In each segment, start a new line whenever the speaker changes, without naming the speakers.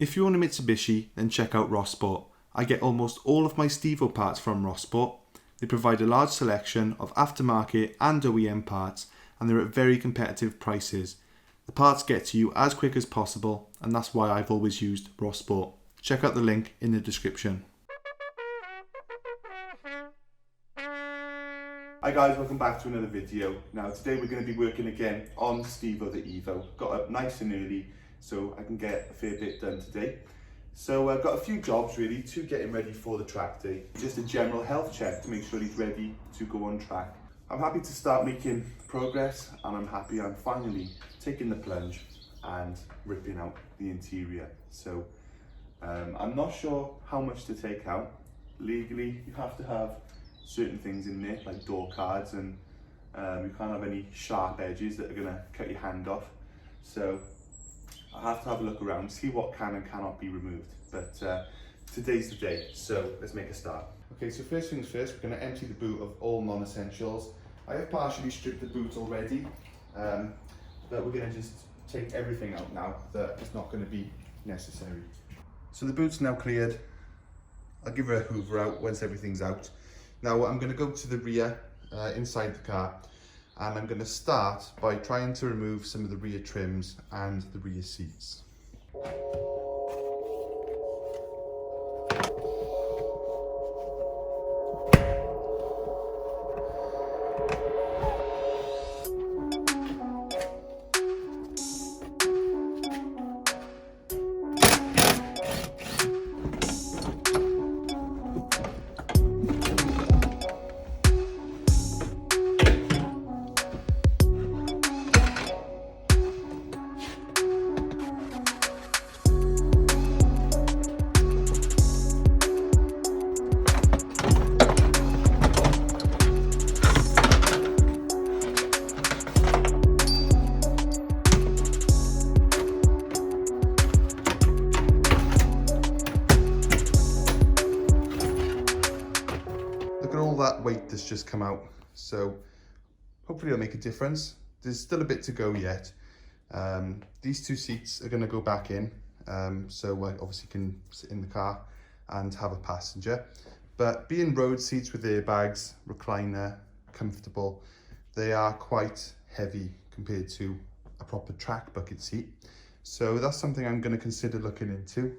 If you own a Mitsubishi, then check out Rossport. I get almost all of my Stevo parts from Rossport. They provide a large selection of aftermarket and OEM parts, and they're at very competitive prices. The parts get to you as quick as possible, and that's why I've always used Rossport. Check out the link in the description. Hi guys, welcome back to another video. Now today we're going to be working again on Stevo the EVO. Got up nice and early so I can get a fair bit done today. So I've got a few jobs really to get him ready for the track day. Just a general health check to make sure he's ready to go on track. I'm happy to start making progress, and I'm happy I'm finally taking the plunge and ripping out the interior. So I'm not sure how much to take out. Legally you have to have certain things in there like door cards, and you can't have any sharp edges that are going to cut your hand off. So I have to have a look around, see what can and cannot be removed. But today's the day, so let's make a start. Okay, so first things first, we're going to empty the boot of all non-essentials. I have partially stripped the boot already, but we're going to just take everything out now that is not going to be necessary. So the boot's now cleared. I'll give her a hoover out once everything's out. Now I'm going to go to the rear, inside the car, and I'm going to start by trying to remove some of the rear trims and the rear seats. All that weight that's just come out, so hopefully it'll make a difference. There's still a bit to go yet. These two seats are going to go back in, so I obviously can sit in the car and have a passenger. But being road seats with airbags, recliner, comfortable, they are quite heavy compared to a proper track bucket seat. So that's something I'm going to consider looking into,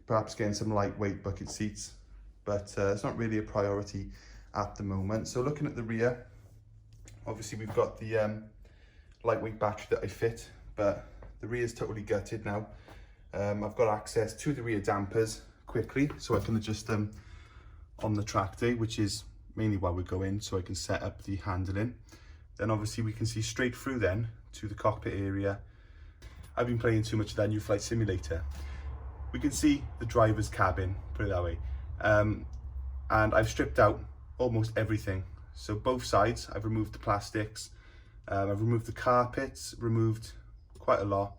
perhaps getting some lightweight bucket seats. But it's not really a priority at the moment. So looking at the rear, obviously we've got the lightweight battery that I fit, but the rear is totally gutted now. I've got access to the rear dampers quickly, so I can adjust them on the track day, which is mainly why we go in, so I can set up the handling. Then obviously we can see straight through then to the cockpit area. I've been playing too much of that new flight simulator. We can see the driver's cabin, put it that way. And I've stripped out almost everything. So both sides, I've removed the plastics, I've removed the carpets, removed quite a lot,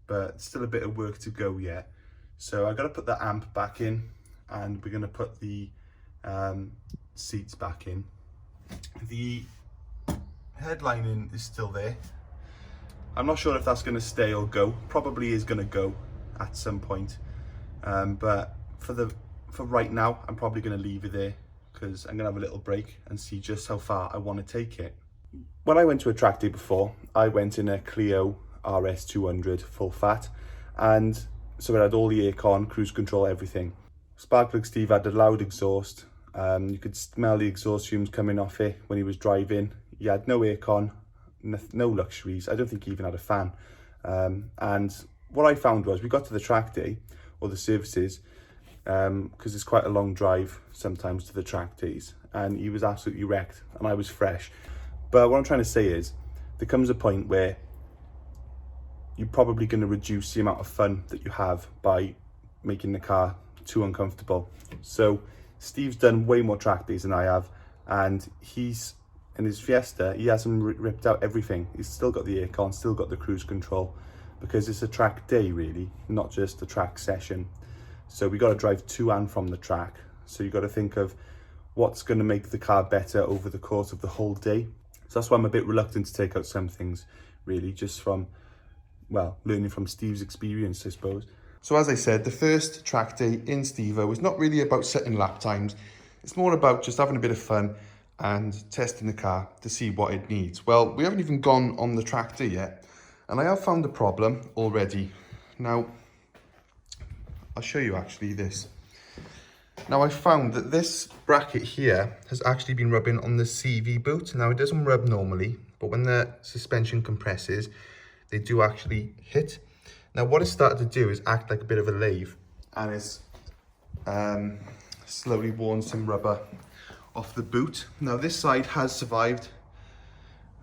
but still a bit of work to go yet. So I've got to put the amp back in, and we're going to put the seats back in. The headlining is still there. I'm not sure if that's going to stay or go. Probably is going to go at some point, but for right now, I'm probably going to leave it there because I'm going to have a little break and see just how far I want to take it. When I went to a track day before, I went in a Clio RS 200 full fat, and so it had all the aircon, cruise control, everything. Sparkplug Steve had a loud exhaust. You could smell the exhaust fumes coming off it when he was driving. He had no aircon, no luxuries. I don't think he even had a fan. And what I found was, we got to the track day, or the services, because it's quite a long drive sometimes to the track days, and he was absolutely wrecked and I was fresh. But what I'm trying to say is, there comes a point where you're probably going to reduce the amount of fun that you have by making the car too uncomfortable. So Steve's done way more track days than I have, and he's in his Fiesta, he hasn't ripped out everything. He's still got the aircon, still got the cruise control, because it's a track day really, not just a track session. So we got to drive to and from the track. So you got to think of what's going to make the car better over the course of the whole day. So that's why I'm a bit reluctant to take out some things, really, just from well, learning from Steve's experience, I suppose. So as I said, the first track day in Stevo is not really about setting lap times. It's more about just having a bit of fun and testing the car to see what it needs. Well, we haven't even gone on the track day yet, and I have found a problem already. Now, I'll show you actually this. Now, I found that this bracket here has actually been rubbing on the CV boot. Now, it doesn't rub normally, but when the suspension compresses, they do actually hit. Now, what it's started to do is act like a bit of a lathe, and it's slowly worn some rubber off the boot. Now, this side has survived.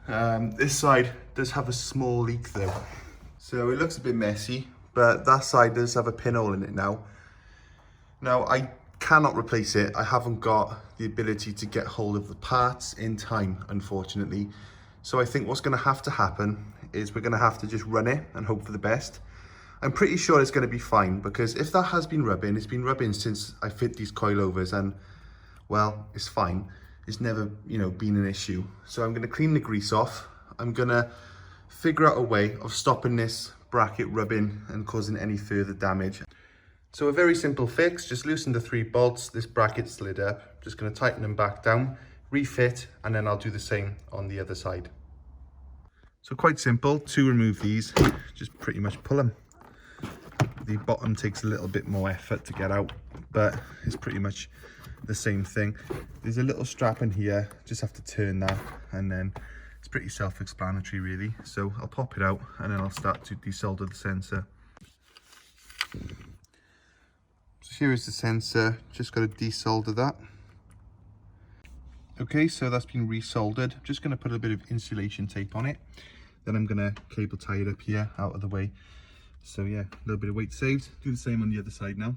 This side does have a small leak though, so it looks a bit messy, but that side does have a pinhole in it now. Now, I cannot replace it. I haven't got the ability to get hold of the parts in time, unfortunately. So I think what's going to have to happen is we're going to have to just run it and hope for the best. I'm pretty sure it's going to be fine, because if that has been rubbing, it's been rubbing since I fit these coilovers, and well, it's fine. It's never, you know, been an issue. So I'm going to clean the grease off. I'm going to figure out a way of stopping this bracket rubbing and causing any further damage. So a very simple fix, just loosen the 3 bolts. This bracket slid up. Just going to tighten them back down, refit, and then I'll do the same on the other side. So quite simple to remove these, just pretty much pull them. The bottom takes a little bit more effort to get out, but it's pretty much the same thing. There's a little strap in here, just have to turn that, and then it's pretty self-explanatory really. So I'll pop it out and then I'll start to desolder the sensor. So here is the sensor, just got to desolder that. Okay, so that's been resoldered. Just going to put a bit of insulation tape on it. Then I'm going to cable tie it up here out of the way. So yeah, a little bit of weight saved. Do the same on the other side now.